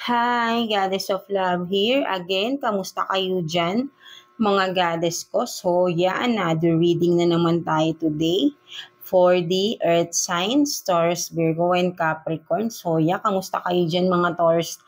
Hi, Goddess of Love here. Again, kamusta kayo dyan, mga Goddess ko? So, yeah, another reading na naman tayo today for the Earth signs, Taurus, Virgo, and Capricorn. So, yeah, kamusta kayo dyan, mga Taurus?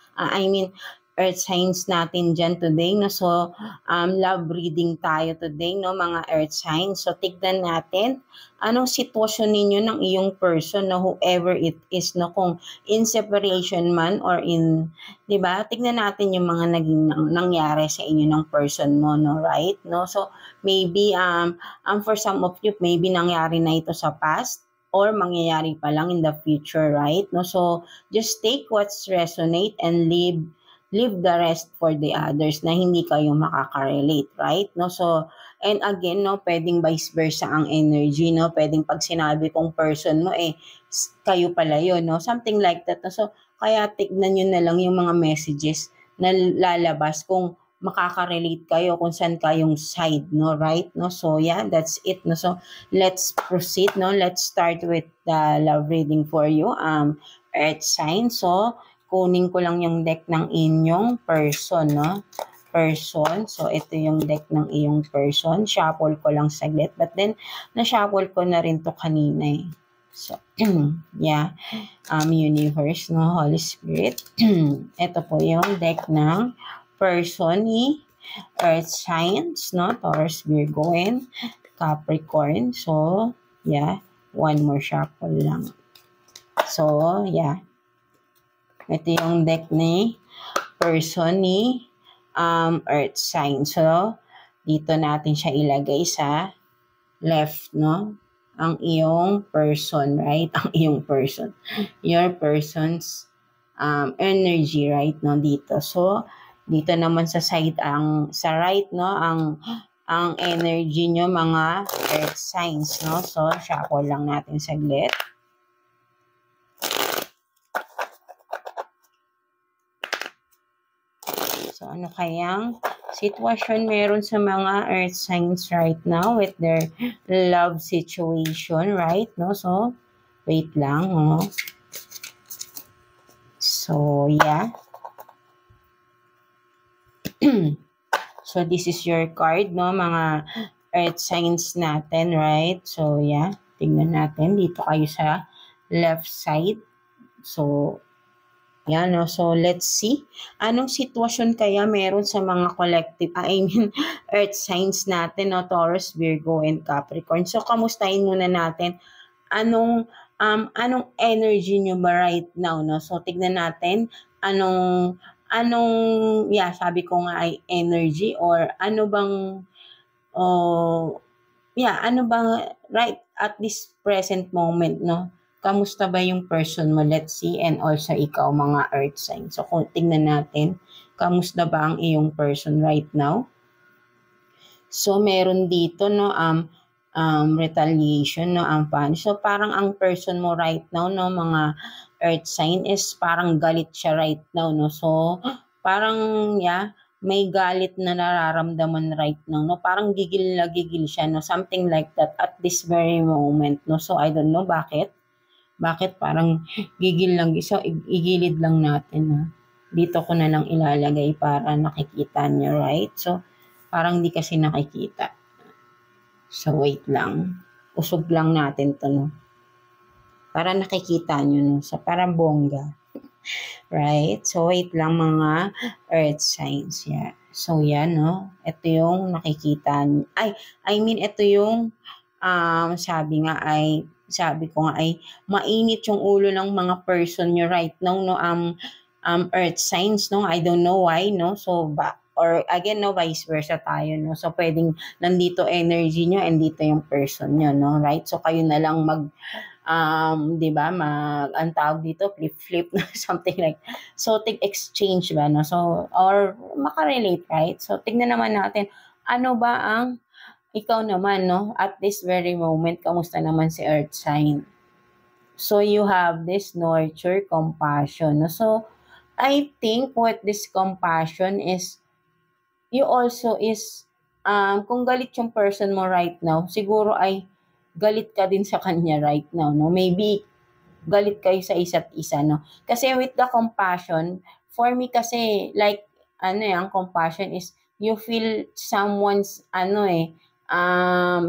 Earth signs natin dyan today. No? So, love reading tayo today, no, mga Earth signs. So, tignan natin anong sitwasyon ninyo ng iyong person, no, whoever it is, no, kung in separation man or in, 'di ba? Tignan natin yung mga nangyari sa inyo ng person mo, no, right? No? So maybe for some of you maybe nangyari na ito sa past or mangyayari pa lang in the future, right? No? So just take what's resonate and leave the rest for the others na hindi kayo makaka-relate, right? No? So, and again, no, pwedeng vice versa ang energy, no? Pwedeng pag sinabi kong person mo, kayo pala yun, no? Something like that. No? So, kaya tignan nyo na lang yung mga messages na lalabas kung makaka-relate kayo kung saan kayong side, no? Right? No? So, yeah, that's it, no? So, let's proceed, no? Let's start with the love reading for you, Earth sign. So, kunin ko lang yung deck ng inyong person, no? Person. So, ito yung deck ng iyong person. Shuffle ko lang saglit. But then, na-shuffle ko na rin to kanina eh. So, yeah. Universe, no? Holy Spirit. Ito po yung deck ng person ni Earth signs, no? Taurus, Virgo, and Capricorn. So, yeah. One more shuffle lang. So, yeah. Ito yung deck ni person ni Earth sign. So, dito natin siya ilagay sa left, no? Ang iyong person, right? Ang iyong person. Your person's energy, right? No? Dito. So, dito naman sa side, sa right, no? Ang energy nyo, mga Earth signs, no? So, shuffle lang natin saglit. So, ano kayang sitwasyon meron sa mga Earth signs right now with their love situation, right? No? So, wait lang, no? So, yeah. So, this is your card, no? Mga Earth signs natin, right? So, yeah. Tingnan natin. Dito kayo sa left side. So, yan, no? So, let's see. Anong sitwasyon kaya meron sa mga collective, Earth signs natin, no? Taurus, Virgo, and Capricorn. So, kamustahin muna natin anong energy nyo ba right now, no? So, tignan natin anong, sabi ko nga ay energy or ano bang, ano bang right at this present moment, no? Kamusta ba yung person mo? Let's see. And also ikaw, mga Earth signs. So, kung tingnan natin, kamusta ba ang iyong person right now? So, meron dito, no, retaliation, no, punish. So, parang ang person mo right now, no, mga Earth sign is parang galit siya right now, no. So, parang, may galit na nararamdaman right now, no? Parang gigil na gigil siya, no? Something like that at this very moment, no? So, I don't know bakit. Bakit parang gigil lang? So, igilid lang natin, ha? Dito ko na lang ilalagay para nakikita nyo, right? So, parang hindi kasi nakikita. So, wait lang. Usog lang natin to, no? Para nakikita nyo, no? So, parang bongga. Right? So, wait lang, mga Earth signs. Yeah. So, yan, no? Ito yung nakikita nyo. Ito yung sabi ko nga ay mainit yung ulo ng mga person nyo right now, no? Earth signs, no? I don't know why, no? So, or again, no, vice versa tayo, no? So, pwedeng nandito energy nyo and dito yung person nyo, no? Right? So, kayo na lang di ba, ang tawag dito, flip-flip, something like, so, exchange ba, no? So, or makarelate, right? So, tignan naman natin, ano ba ang ikaw naman, no? At this very moment, kamusta naman si Earth sign? So, you have this nurture, compassion, no? So, I think what this compassion is, you also is, kung galit yung person mo right now, siguro ay galit ka din sa kanya right now, no? Maybe galit kayo sa isa't isa, no? Kasi with the compassion, for me kasi, like, ang compassion is, you feel someone's,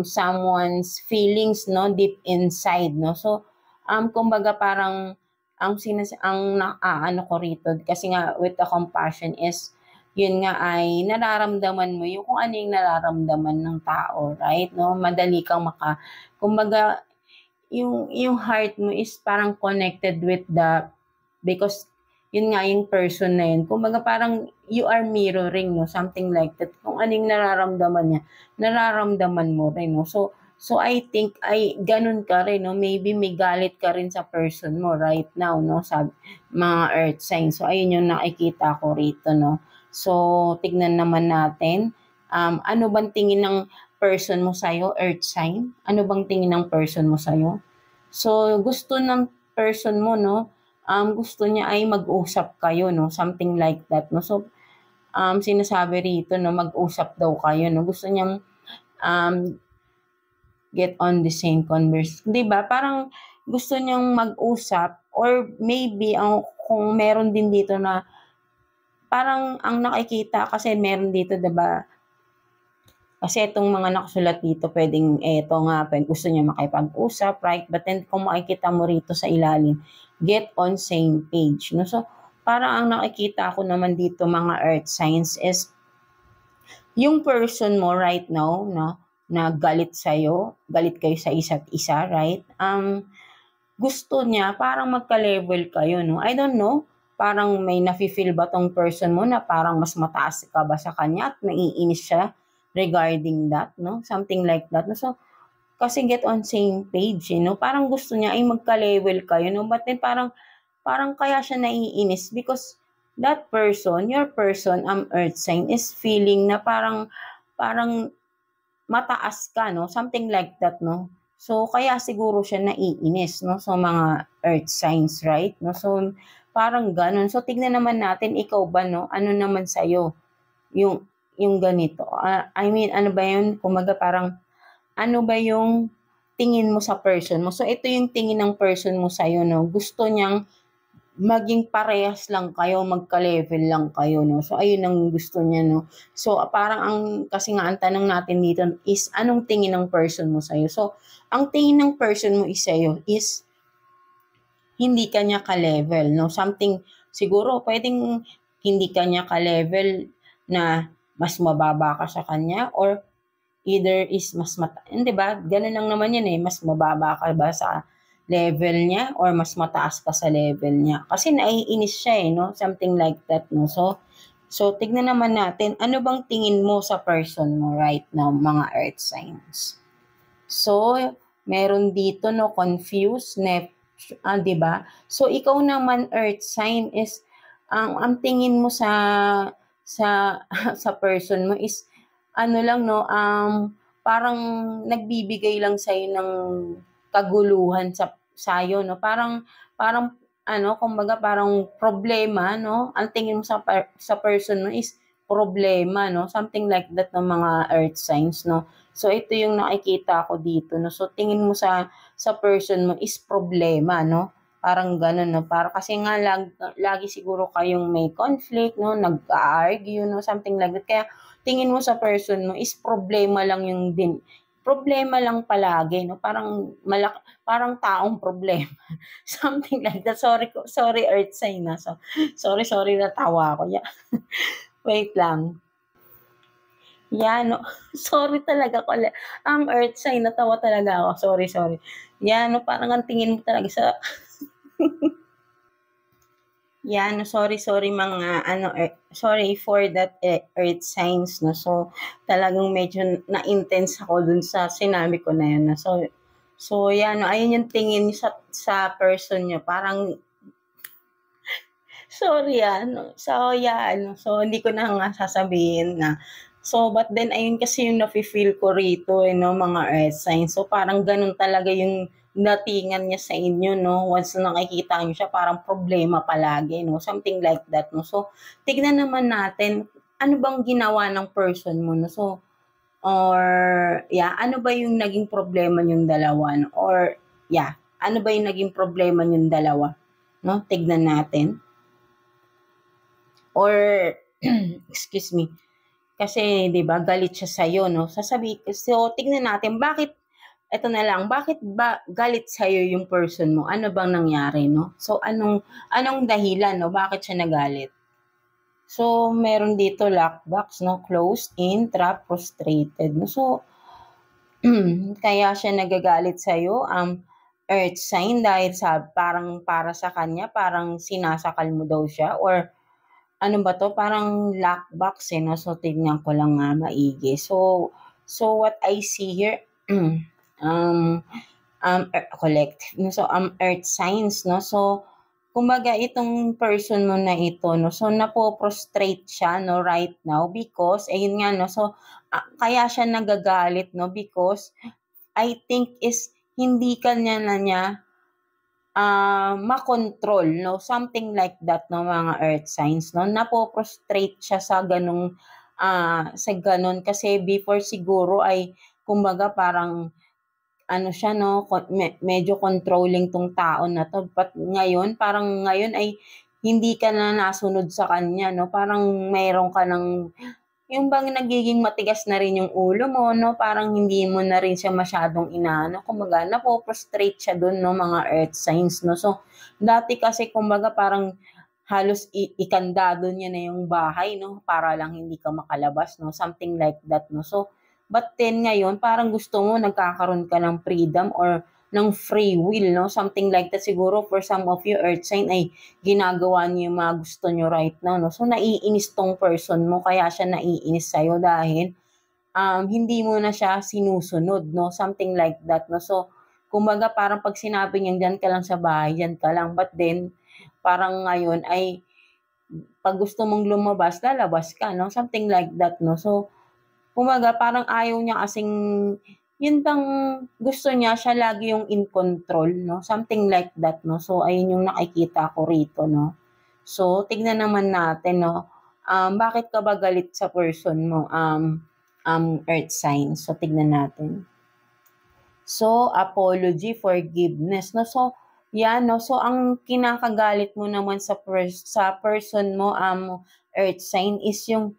someone's feelings, no, deep inside, no. So, kumbaga parang, ano ko rito, kasi nga, with the compassion is, yun nga ay nararamdaman mo yung kung ano yung nararamdaman ng tao, right? No, madali kang kumbaga yung heart mo is parang connected with because yun nga yung person na yun. Kumbaga parang you are mirroring, no, something like that. Kung ano yung nararamdaman niya, nararamdaman mo rin, no. So I think ay ganun ka rin, no. Maybe may galit ka rin sa person mo right now, no, sa mga earth signs. So ayun yung nakikita ko rito, no. So tignan naman natin, ano bang tingin ng person mo sa'yo, earth sign? Ano bang tingin ng person mo sa'yo? So gusto ng person mo, no, gusto niya ay mag-usap kayo, no, something like that, no. So sinasabi rito, no, mag-usap daw kayo, no. Gusto niyang get on the same conversation, 'di ba? Parang gusto niyang mag-usap, or maybe kung meron din dito na parang ang nakikita kasi meron dito, 'di ba? Kasi itong mga nakasulat dito, pwedeng eto nga, gusto niya makipag-usap, right? But then kung makikita mo rito sa ilalim, get on same page, no? So parang ang nakikita ko naman dito, mga earth signs, is yung person mo right now, no, na galit kayo sa isa't isa, right? Gusto niya parang magka-level kayo, no? I don't know, parang may nafi-feel ba tong person mo na parang mas mataas ka ba sa kanya at naiinis siya regarding that, no? Something like that. No? So, kasi get on same page, no? Parang gusto niya ay magka-level kayo, no? But then parang kaya siya naiinis because that person, your person, earth sign, is feeling na parang mataas ka, no? Something like that, no? So, kaya siguro siya naiinis, no? So, mga earth signs, right? No? So, parang ganun. So, tignan naman natin, ikaw ba, no? Ano naman sa'yo? Yung ganito. I mean, ano ba yun? Kumaga parang, ano ba yung tingin mo sa person mo? So, ito yung tingin ng person mo sa'yo, no? Gusto niyang maging parehas lang kayo, magka-level lang kayo, no? So, ayun ang gusto niya, no? So, parang kasi nga ang tanong natin dito is, anong tingin ng person mo sa'yo? So, ang tingin ng person mo sa'yo is, hindi ka niya ka-level, no? Something, siguro, pwedeng hindi ka niya ka-level na mas mababa ka sa kanya, or either is hindi ba? Ganun lang naman yan, mas mababa ka ba sa level niya or mas mataas ka sa level niya. Kasi naiinis siya, no? Something like that, no? So tignan naman natin, ano bang tingin mo sa person mo right now, mga earth signs? So, meron dito, no, confused, 'di ba? So, ikaw naman, earth sign, is, ang tingin mo sa sa person mo is, ano lang, no, parang nagbibigay lang sa'yo ng kaguluhan sa'yo, no? Parang kumbaga parang problema, no? Ang tingin mo sa person mo is problema, no? Something like that ng mga earth signs, no? So, ito yung nakikita ko dito, no? So, tingin mo sa person mo is problema, no? Parang gano'n, no? Para kasi nga lagi siguro kayong may conflict, no? Nag-argue, no? Something like that. Kaya tingin mo sa person mo is problema lang problema lang palagi, no? Parang taong problema. Something like that. Sorry earth sign na. So, sorry natawa ako. Yeah. Wait lang. Yan, no? Sorry talaga ko. Earth sign, natawa talaga ako. Sorry. Yan, no? Parang ang tingin mo talaga sa yan, no, sorry mga sorry for that, earth signs, no. So talagang medyo na-intense ako dun sa sinabi ko na yun, no. So yan, no, ayun yung tingin niyo sa person niyo, parang sorry, no. So yan, no. So hindi ko na nga sasabihin na. So but then ayun kasi yung nafi-feel ko rito, no, mga earth signs. So parang ganun talaga yung datingan niya sa inyo, no? Once na nakikita niyo siya, parang problema palagi, no? Something like that, no? So, tignan naman natin, ano bang ginawa ng person mo, no? So, ano ba yung naging problema niyong dalawa, no? Or, ano ba yung naging problema niyong dalawa, no? Tignan natin. or excuse me, kasi 'di ba galit siya sa'yo 'no, so tignan natin bakit eto na lang, bakit ba galit sa'yo yung person mo? Ano bang nangyari 'no? So anong dahilan 'no, bakit siya nagalit? So meron dito lockbox 'no, closed, in, trap, frustrated 'no. So kaya siya nagagalit sa'yo, earth sign dahil sa parang para sa kanya parang sinasakal mo daw siya or ano ba 'to, parang lockbox, eh, 'no. So tignan ko lang nga maigi. So what I see here, um, collective 'no, so, earth signs 'no. So kumbaga itong person mo na ito 'no, so napo-prostrate siya 'no right now because ayun nga 'no, so, kaya siya nagagalit 'no because I think is hindi ka na niya makontrol 'no, something like that 'no, mga earth signs 'no. Napo-prostrate siya sa gano'n kasi before siguro ay kumbaga parang ano siya 'no, medyo controlling 'tong tao na 'to, but ngayon ay hindi ka na nasunod sa kanya 'no, parang meron ka ng yung bang nagiging matigas na rin yung ulo mo 'no, parang hindi mo na rin siya masyadong inaano, kumbaga napo-prostrate siya dun 'no, mga earth signs 'no. So, dati kasi kumbaga parang halos ikandado niya na yung bahay 'no, para lang hindi ka makalabas 'no, something like that 'no. So, but then ngayon parang gusto mo nagkakaroon ka ng freedom or ng free will 'no, something like that. Siguro for some of you earth sign ay ginagawa niyo yung mga gusto niyo right now 'no. So, naiinis 'tong person mo kaya siya naiinis sa'yo dahil, hindi mo na siya sinusunod 'no, something like that 'no. So, kumbaga parang 'pag sinabi niyang diyan ka lang sa bahay, diyan ka lang, but then parang ngayon ay 'pag gusto mong lumabas, lalabas ka 'no, something like that 'no. So, kumbaga parang ayaw niya kasing yun bang gusto niya siya lagi yung in control 'no, something like that 'no. So ayun yung nakikita ko rito 'no. So tignan naman natin 'no, bakit ka ba galit sa person mo, earth sign? So tignan natin. So apology, forgiveness 'no. So 'yan 'no, so ang kinakagalit mo naman sa person mo, earth sign is yung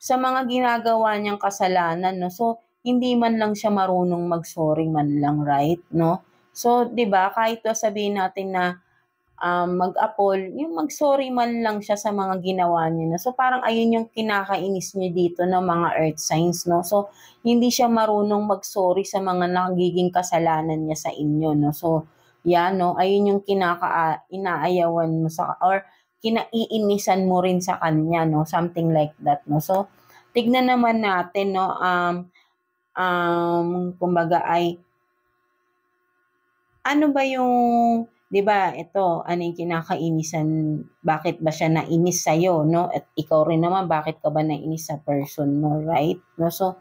sa mga ginagawa niyang kasalanan 'no. So, hindi man lang siya marunong mag-sorry man lang, right 'no? So, 'di ba kahit sabihin natin na, yung mag-sorry man lang siya sa mga ginawa niya 'no. So, parang ayun yung kinakainis niyo dito ng mga earth signs 'no. So, hindi siya marunong mag-sorry sa mga nagiging kasalanan niya sa inyo 'no. So, 'yan 'no, ayun yung inaayawan mo or kinaiinisan mo rin sa kanya 'no, something like that 'no. So, tignan naman natin 'no, kumbaga ay ano ba yung 'di ba ito, ano yung kinakainisan, bakit ba siya nainis sa'yo 'no, at ikaw rin naman bakit ka ba nainis sa person mo, right 'no. So,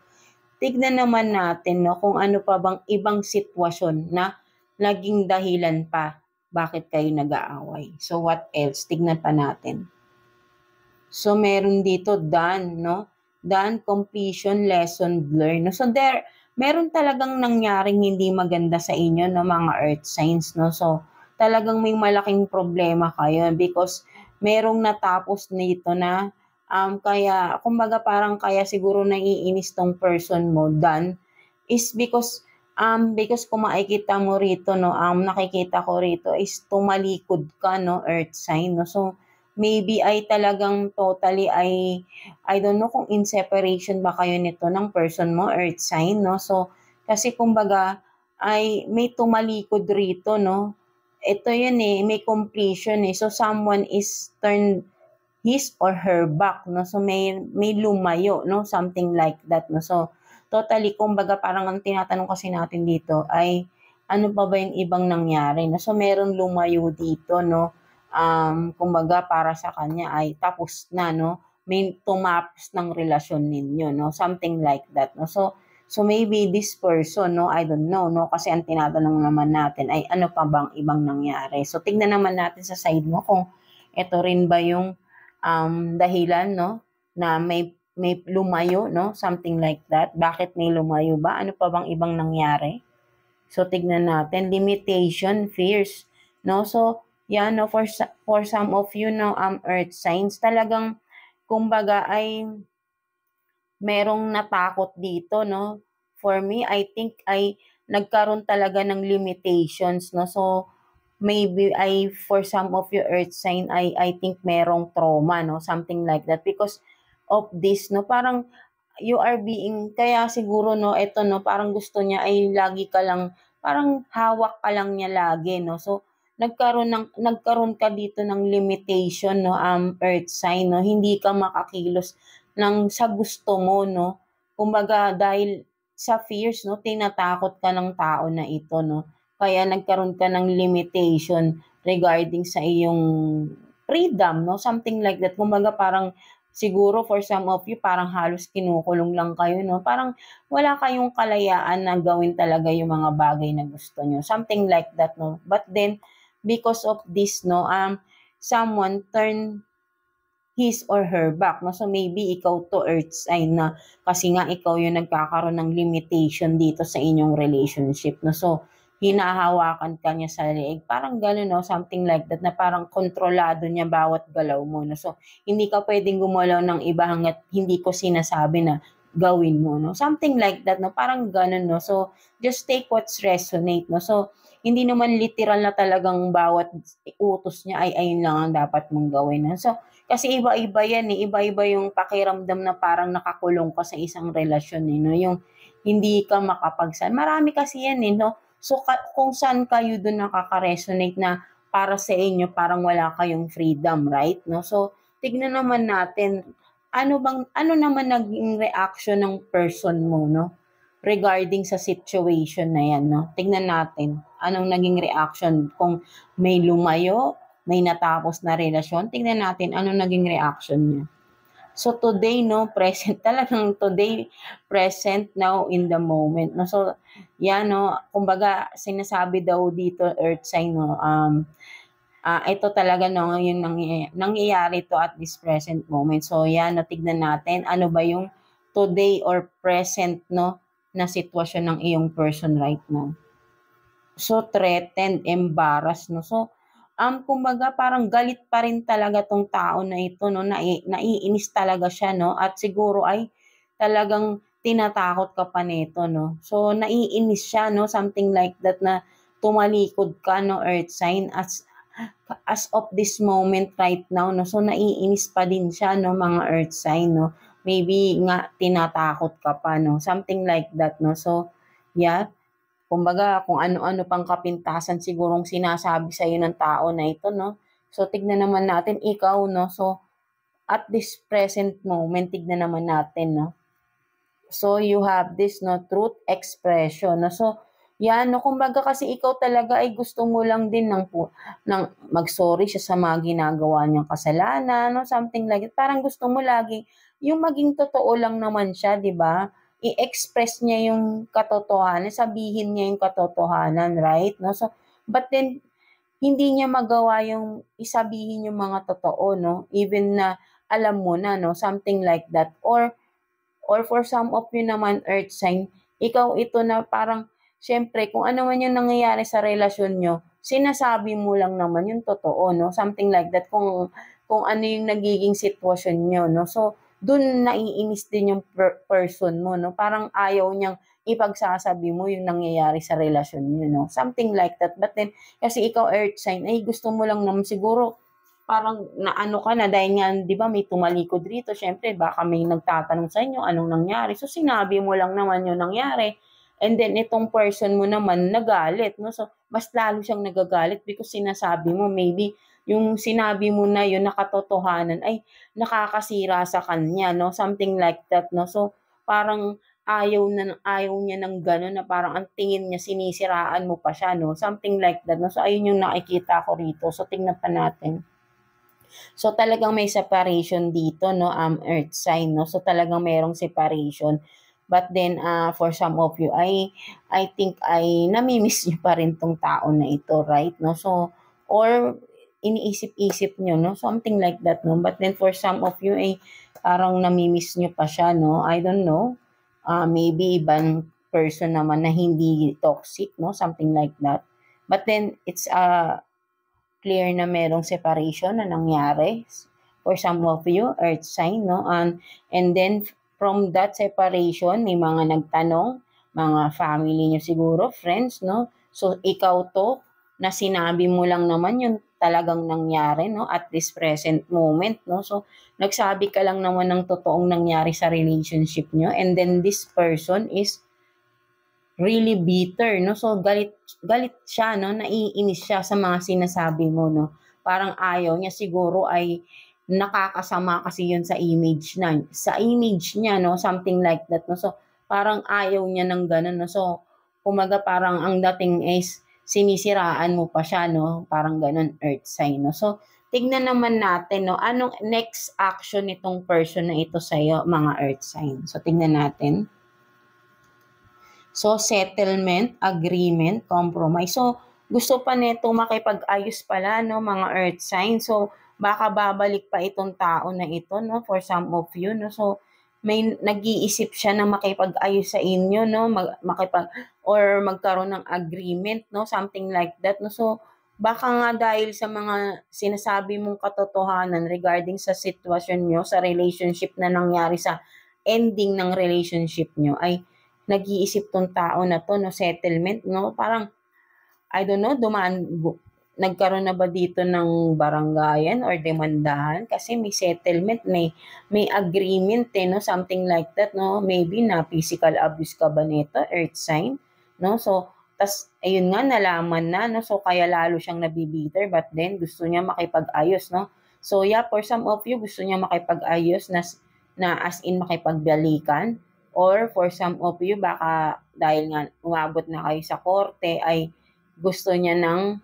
tignan naman natin 'no, kung ano pa bang ibang sitwasyon na naging dahilan pa bakit kayo nag-aaway. So, what else? Tignan pa natin. So, meron dito done 'no, done, completion, lesson learned 'no. So, meron talagang nangyaring hindi maganda sa inyo 'no, mga earth signs 'no. So, talagang may malaking problema kayo because merong natapos nito na, kaya kumbaga parang kaya siguro naiinis 'tong person mo done is because kung makikita mo rito 'no, nakikita ko rito is tumalikod ka 'no, earth sign 'no. So, maybe ay talagang totally ay I don't know kung in separation ba kayo nito ng person mo, earth sign 'no. So, kasi kumbaga ay may tumalikod rito 'no. Ito 'yun, eh, may completion, eh. So, someone is turned his or her back 'no. So, may lumayo 'no, something like that 'no. So, totally kumbaga parang ang tinatanong kasi natin dito ay ano pa ba yung ibang nangyari 'no. So, merong lumayo dito 'no, kumbaga para sa kanya ay tapos na 'no, may tumapos ng relasyon ninyo 'no, something like that 'no. So maybe this person 'no, I don't know 'no, kasi ang tinatanong naman natin ay ano pa bang ibang nangyari. So tignan naman natin sa side mo kung eto rin ba yung, dahilan 'no, na may lumayo 'no, something like that. Bakit may lumayo ba? Ano pa bang ibang nangyari? So tignan natin, limitation, fears 'no. So Yan, no, for some of you, no, earth signs, talagang, kumbaga, ay merong natakot dito, no? For me, I think ay nagkaroon talaga ng limitations, no? So, maybe ay for some of your earth sign, I think merong trauma, no? Something like that. Because of this, no? Parang you are being, kaya siguro, no, eto, no, parang gusto niya ay lagi ka lang, parang hawak ka lang niya lagi, no? So, nagkaroon ka dito ng limitation, no, earth sign, no? Hindi ka makakilos sa gusto mo, no? Kumbaga, dahil sa fears, no, tinatakot ka ng tao na ito, no? Kaya nagkaroon ka ng limitation regarding sa iyong freedom, no? Something like that. Kumbaga, parang siguro for some of you, parang halos kinukulong lang kayo, no? Parang wala kayong kalayaan na gawin talaga yung mga bagay na gusto nyo. Something like that, no? But then, because of this, no, someone turn his or her back, no? So, maybe ikaw to earth sign na kasi nga ikaw yung nagkakaroon ng limitation dito sa inyong relationship, no? So, hinahawakan ka niya sa leeg. Parang gano'n, no? Something like that, na parang kontrolado niya bawat galaw mo, no? So, hindi ka pwedeng gumalaw ng iba hanggat hindi ko sinasabi na gawin mo, no? Something like that, no? Parang gano'n, no? So, just take what's resonate, no? So, hindi naman literal na talagang bawat utos niya ay ayun lang ang dapat mong gawin, no? So, kasi iba-iba yan, eh. Iba-iba yung pakiramdam na parang nakakulong ka sa isang relasyon, eh, no? Yung hindi ka marami kasi yan, eh, no? So, kung saan kayo dun nakaka-resonate na para sa inyo, parang wala kayong freedom, right? No? So, tignan naman natin, ano naman naging reaction ng person mo, no? Regarding sa situation na yan, no? Tignan natin, anong naging reaction, kung may lumayo, may natapos na relasyon, tignan natin anong naging reaction niya. So today, no, present, talagang today, present, now, in the moment, no. So, yan, no, kumbaga, sinasabi daw dito, earth sign, no, ito talaga, no, yung nangyayari to at this present moment. So, yan, no, tignan natin, ano ba yung today or present, no, na sitwasyon ng iyong person right now. So, threatened, embarrassed, no. So, kumbaga parang galit pa rin talaga tong tao na ito, no, naiinis talaga siya, no, at siguro ay talagang tinatakot ka pa nito, no. So, naiinis siya, no, something like that, na tumalikod ka, no, earth sign, as of this moment right now, no. So, naiinis pa din siya, no, mga earth sign, no. Maybe nga tinatakot ka pa, no, something like that, no. So, yeah. Kumbaga, kung ano-ano pang kapintasan sigurong sinasabi sa'yo ng tao na ito, no? So, tignan naman natin, ikaw, no? So, at this present moment, tignan naman natin, no? So, you have this, no? Truth expression, no? So, yan, no? Kumbaga kasi ikaw talaga ay gusto mo lang din ng mag-sorry siya sa mga ginagawa niyang kasalanan, no? Something like that. Parang gusto mo lagi, yung maging totoo lang naman siya, di ba? I-express niya yung katotohanan, sabihin niya yung katotohanan, right? No? So, but then, hindi niya magawa yung isabihin yung mga totoo, no? Even na alam mo na, no? Something like that. Or for some of you naman, earth sign, ikaw ito na parang, syempre, kung ano man yung nangyayari sa relasyon nyo, sinasabi mo lang naman yung totoo, no? Something like that. Kung ano yung nagiging sitwasyon nyo, no? So, dun naiinis din yung person mo, no? Parang ayaw niyang ipagsasabi mo yung nangyayari sa relasyon nyo, no? Something like that. But then, kasi ikaw earth sign, ay gusto mo lang naman siguro, parang naano ka na dahil nga, di ba, may tumalikod rito. Syempre, baka may nagtatanong sa inyo anong nangyari. So, sinabi mo lang naman yung nangyari. And then, itong person mo naman nagalit, no? So, mas lalo siyang nagagalit because sinasabi mo, maybe, yung sinabi mo na yun na katotohanan ay nakakasira sa kanya, no? Something like that, no? So, parang ayaw niya ng gano'n na parang ang tingin niya sinisiraan mo pa siya, no? Something like that, no? So, ayun yung nakikita ko rito. So, tingnan pa natin. So, talagang may separation dito, no? Earth sign, no? So, talagang mayroong separation. But then, for some of you, I think ay namimiss niyo pa rin tong tao na ito, right? No? So, or iniisip-isip niyo, no? Something like that, no? But then, for some of you, ay parang namimiss niyo pa siya, no? I don't know. Maybe ibang person naman na hindi toxic, no? Something like that. But then, it's clear na merong separation na nangyari for some of you, earth sign, no? And then, from that separation, may mga nagtanong, mga family nyo siguro, friends, no? So, ikaw to, na sinabi mo lang naman yung talagang nangyari, no? At this present moment, no? So, nagsabi ka lang naman ng totoong nangyari sa relationship nyo, and then this person is really bitter, no? So, galit siya, no? Naiinis siya sa mga sinasabi mo, no? Parang ayaw niya siguro ay nakakasama kasi yun sa image niya, no? Something like that, no? So, parang ayaw niya ng ganun, no? So, kumaga parang ang dating is sinisiraan mo pa siya, no? Parang ganun, earth sign, no? So, tignan naman natin, no? Anong next action nitong person na ito sa'yo, mga earth sign? So, tignan natin. So, settlement, agreement, compromise. So, gusto pa nito makipag-ayos pala, no, mga earth sign. So, baka babalik pa itong tao na ito, no, for some of you, no. So, may nag-iisip siya na makipag-ayos sa inyo, no, or magkaroon ng agreement, no, something like that, no. So, baka nga dahil sa mga sinasabi mong katotohanan regarding sa sitwasyon nyo, sa relationship na nangyari sa ending ng relationship nyo, ay nag-iisip tong tao na to, no, settlement, no, parang, I don't know, nagkaroon na ba dito ng barangayan or demandahan kasi may settlement, may agreement, no, something like that, no, maybe na physical abuse ka ba nito, earth sign, no, so, tas, ayun nga, nalaman na, no, so, kaya lalo siyang nabibiter, but then, gusto niya makipag-ayos, no, so, yeah, for some of you, gusto niya makipag-ayos na as in makipagbalikan, or for some of you, baka dahil nga umabot na kayo sa korte, ay gusto niya ng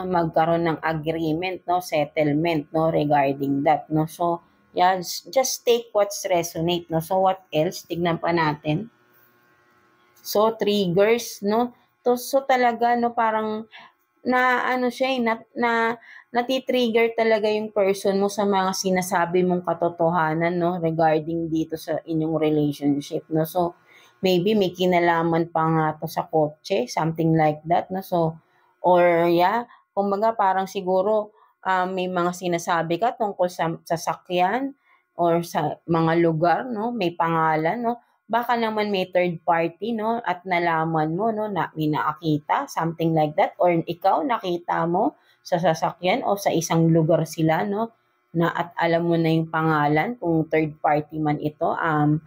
magkaroon ng agreement, no, settlement, no, regarding that, no. So, yeah, just take what's resonate, no. So, what else? Tignan pa natin. So, triggers, no. So talaga, no, parang natitrigger talaga yung person mo sa mga sinasabi mong katotohanan, no, regarding dito sa inyong relationship, no. So, maybe may kinalaman pa nga to sa kotse, something like that, no. So, or yeah, kumbaga parang siguro may mga sinasabi ka tungkol sa sasakyan or sa mga lugar, no, may pangalan, no. Baka naman may third party, no, at nalaman mo, no, na may nakakita, something like that, or ikaw nakita mo sa sasakyan o sa isang lugar sila, no, na at alam mo na yung pangalan kung third party man ito, ang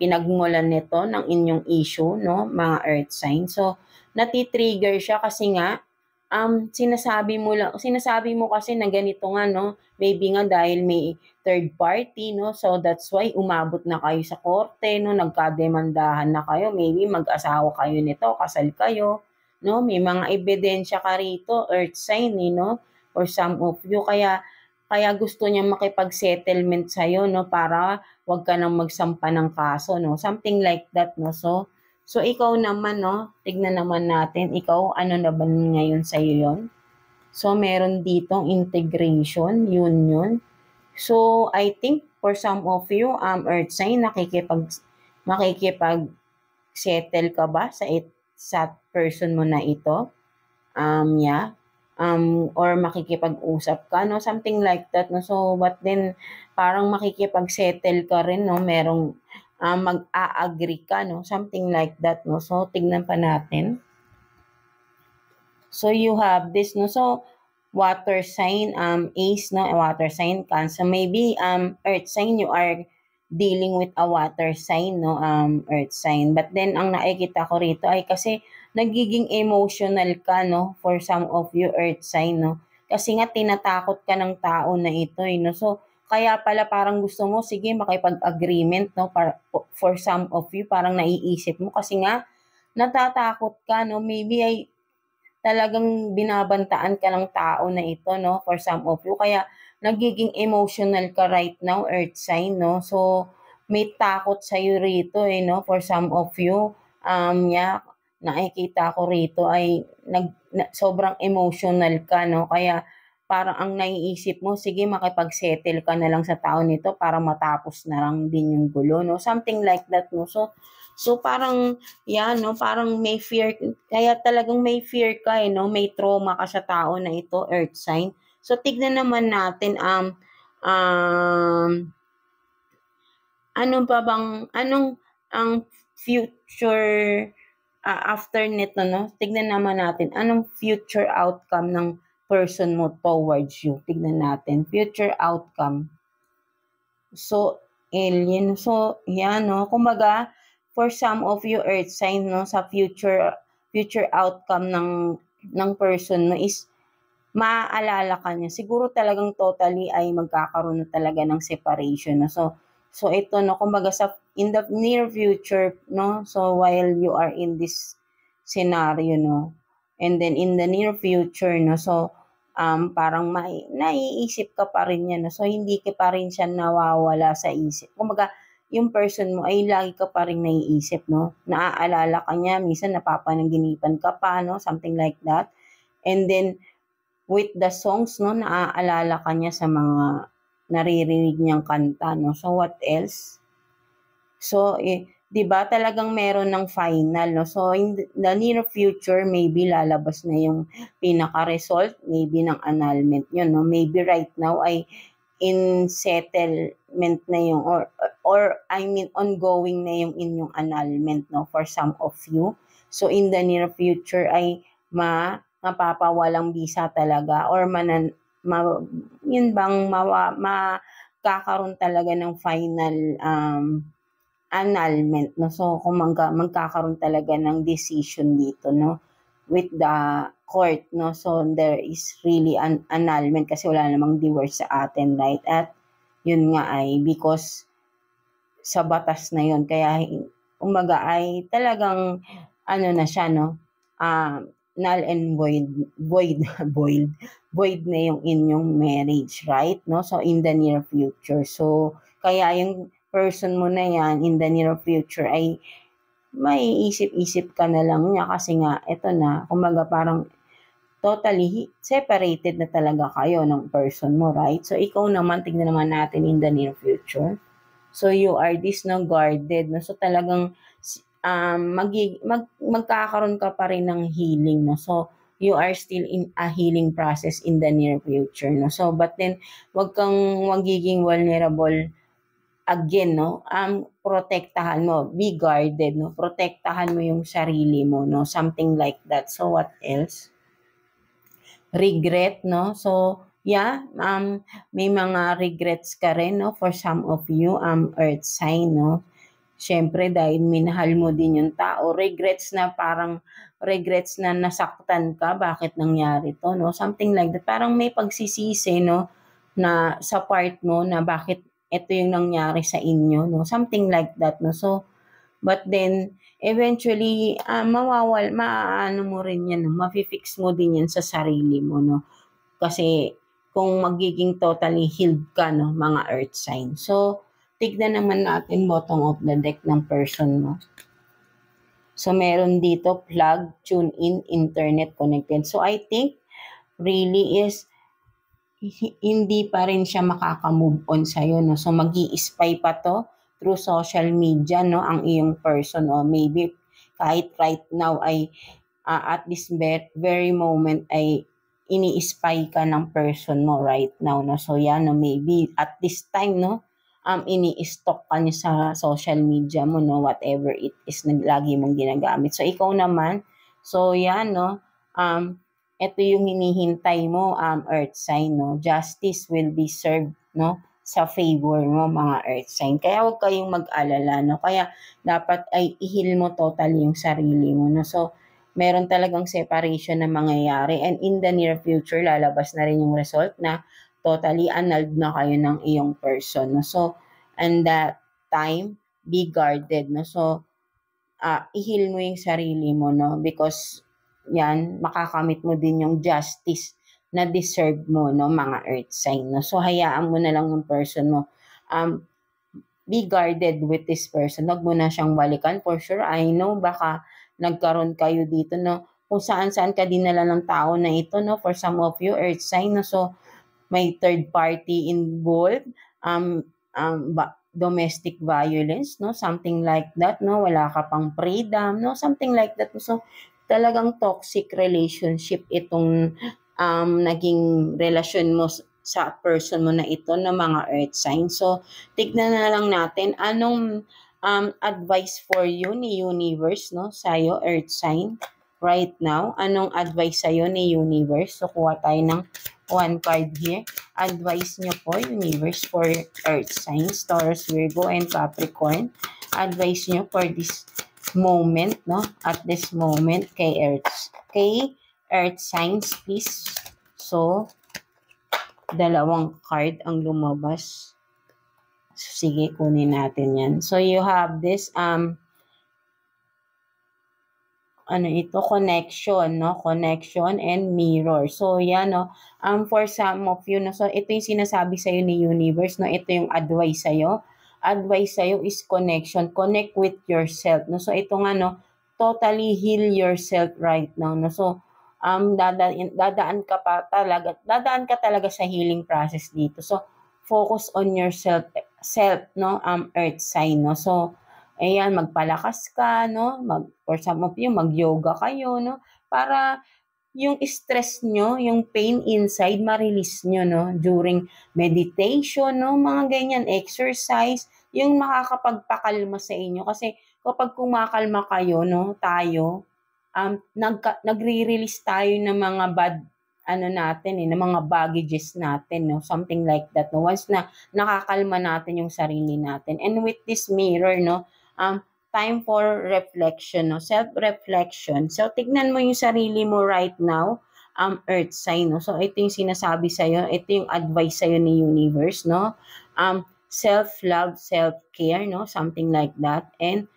pinagmulan nito ng inyong issue, no, mga earth sign. So, natitrigger siya kasi nga, sinasabi mo kasi na ganito nga, no, maybe nga dahil may third party, no, so that's why umabot na kayo sa korte, no, nagkademandahan na kayo, maybe mag-asawa kayo nito, kasal kayo, no, may mga ebidensya ka rito, earth sign, no, or some of you, kaya gusto niya makipag-settlement sa'yo, no, para wag ka nang magsampa ng kaso, no, something like that, no. So, ikaw naman, no, tignan naman natin, ikaw, ano na ba ngayon sa'yo yon? So, meron ditong integration, union. So, I think for some of you, earth sign, makikipag-settle ka ba sa person mo na ito? Yeah. Or makikipag-usap ka, no, something like that, no. So, but then, parang makikipag-settle ka rin, no, merong mag-a-agree ka, no, something like that, no. So, tignan pa natin. So, you have this, no. So, water sign, ace, no, water sign, Cancer. Maybe, earth sign, you are dealing with a water sign, no, earth sign. But then, ang nakikita ko rito ay kasi nagiging emotional ka, no, for some of you, earth sign, no. Kasi nga, tinatakot ka ng tao na ito, no. So, kaya pala parang gusto mo, sige, makipag-agreement, no, for some of you, parang naiisip mo kasi nga, natatakot ka, no, maybe ay talagang binabantaan ka ng tao na ito, no, for some of you, kaya nagiging emotional ka right now, earth sign, no, so, may takot sa'yo rito, no, for some of you, yeah, nakikita ko rito ay sobrang emotional ka, no, kaya parang ang naiisip mo, sige, makipag-settle ka na lang sa tao nito para matapos na lang din yung gulo, no? Something like that, no? So, So parang yan, no, parang may fear, kaya talagang may fear ka, no, may trauma ka sa tao na ito, earth sign. So tignan naman natin, um, anong ang future after nito, no? Tignan naman natin, anong future outcome ng person mo towards you. Tignan natin, future outcome. So, alien. So, yan, no? Kumbaga, for some of you earth sign, no, sa future outcome ng person mo is maaalala ka niya. Siguro talagang totally ay magkakaroon na talaga ng separation. No? So ito, no, kumbaga in the near future, no, so while you are in this scenario, no, and then in the near future, no, so parang naiisip ka pa rin niya, no, so hindi ka pa rin siya nawawala sa isip. Kumbaga, yung person mo ay lagi ka pa rin naiisip, no, naaalala ka niya, minsan napapanaginipan ka pa, no, something like that. And then, with the songs, no, naaalala ka niya sa mga naririnig niyang kanta, no. So, what else? So, 'di ba talagang meron ng final, no. So, in the near future, maybe lalabas na yung pinaka-result, maybe ng annulment yun, no. Maybe right now ay in settlement na yung or I mean ongoing na yung inyong annulment, no, for some of you. So, in the near future ay mapapawalang bisa talaga or yun bang makakaroon talaga ng final annulment, no. So kung magkakaroon talaga ng decision dito, no, with the court, no. So there is really an annulment kasi wala namang divorce sa atin, right? At yun nga ay because sa batas na yun, kaya umaga ay talagang ano na siya, no, null and void na yung inyong marriage, right? No? So, in the near future. So, kaya yung person mo na yan, in the near future, ay may isip-isip ka na lang niya kasi nga, eto na, kumbaga parang totally separated na talaga kayo ng person mo, right? So, ikaw naman, tignan naman natin in the near future. So, you are this, no, guarded, no? So, talagang magkakaroon ka pa rin ng healing, no. So you are still in a healing process in the near future, no. So but then wag kang magiging vulnerable again, no. Protektahan mo, be guarded, no. Protektahan mo yung sarili mo, no, something like that. So what else? Regret, no. So yeah, may mga regrets ka rin, no, for some of you earth sign, no. Siyempre dahil minahal mo din yung tao, regrets na nasaktan ka, bakit nangyari to, no? Something like that. Parang may pagsisisi, no, na sa part mo na bakit ito yung nangyari sa inyo, no? Something like that, no? So, but then, eventually, maano mo rin yan, no? Mafi-fix mo din yan sa sarili mo, no? Kasi, kung magiging totally healed ka, no, mga earth sign. So, tignan naman natin bottom of the deck ng person mo. So, meron dito plug, tune in, internet connected. So, I think really is hindi pa rin siya makaka-move on sa'yo, no? So, mag-i-spy pa to through social media, no, ang iyong person, o maybe kahit right now ay at this very moment ay ini-spy ka ng person mo right now, no. So, yan, no, maybe at this time, no, ini-stalk ka niya sa social media mo, no, whatever it is na lagi mong ginagamit. So, ikaw naman, so yan, no, ito yung hinihintay mo, earth sign, no, justice will be served, no, sa favor mo, mga earth sign. Kaya huwag kayong mag-alala, no, kaya dapat ay i-heal mo totally yung sarili mo, no. So, meron talagang separation na mangyayari and in the near future, lalabas na rin yung result na totally annulled na kayo ng iyong person, no? So, and that time, be guarded, no? So, i-heal mo yung sarili mo, no? Because, yan, makakamit mo din yung justice na deserve mo, no, mga earth sign, no? So, hayaan mo na lang yung person mo. Be guarded with this person. Huwag mo na siyang balikan. For sure, I know, baka nagkaroon kayo dito, no? Kung saan-saan ka dinala ng tao na ito, no? For some of you, earth sign, no? So, may third party involved, domestic violence, no? Something like that, no? Wala ka pang freedom, no? Something like that. So, talagang toxic relationship itong naging relasyon mo sa person mo na ito na mga earth sign. So, tignan na lang natin anong advice for you ni universe, no? Sa'yo, earth sign, right now. Anong advice sa'yo ni universe? So, kuha tayo ng one card here. Advice nyo po, universe, for earth signs, Taurus, Virgo, and Capricorn. Advice nyo for this moment, no? At this moment kay earth signs, please. So, dalawang card ang lumabas. So, sige, kunin natin yan. So, you have this, connection, no? Connection and mirror. So, yan, no? For some of you, no? So, ito yung sinasabi sa'yo ni universe, no? Ito yung advice sa'yo. Advice sa'yo is connection. Connect with yourself, no? So, ito nga, no? Totally heal yourself right now, no? So, dadaan ka talaga sa healing process dito. So, focus on yourself, no? Earth sign, no? So, ayan, magpalakas ka, no? For some of you, mag-yoga kayo, no? Para yung stress nyo, yung pain inside, ma-release nyo, no? During meditation, no? Mga ganyan, exercise, yung makakapagpakalma sa inyo. Kasi kapag kumakalma kayo, no? Tayo, nagre-release tayo ng mga bad ng mga baggages natin, no? Something like that, no? Once na nakakalma natin yung sarili natin. And with this mirror, no? Time for reflection, no? Self-reflection. So, tignan mo yung sarili mo right now, earth sign, no? So, ito yung sinasabi sa'yo, ito yung advice sa'yo ni universe, no? Self-love, self-care, no? Something like that. And,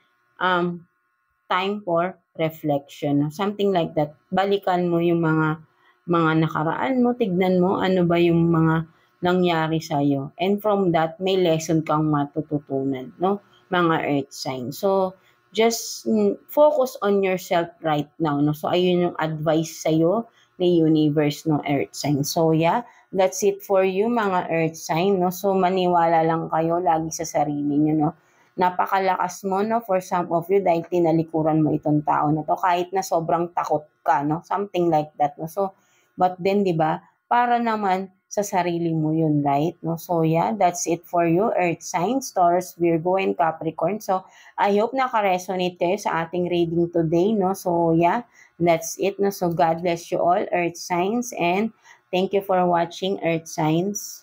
time for reflection, no? Something like that. Balikan mo yung mga nakaraan mo, tignan mo ano ba yung mga nangyari sa'yo. And from that, may lesson kang matututunan, no? Mga earth sign. So, just focus on yourself right now, no? So, ayun yung advice sa'yo ni universe, no, earth sign. So, yeah, that's it for you, mga earth sign, no? So, maniwala lang kayo lagi sa sarili nyo, no? Napakalakas mo, no, for some of you dahil tinalikuran mo itong tao na to kahit na sobrang takot ka, no? Something like that, no? So, but then, di ba, para naman sa sarili mo yun, right? No? So, yeah, that's it for you, earth signs, Taurus, Virgo, and Capricorn. So, I hope naka-resonate kayo sa ating reading today, no? So, yeah, that's it, no? So, God bless you all, earth signs, and thank you for watching, earth signs.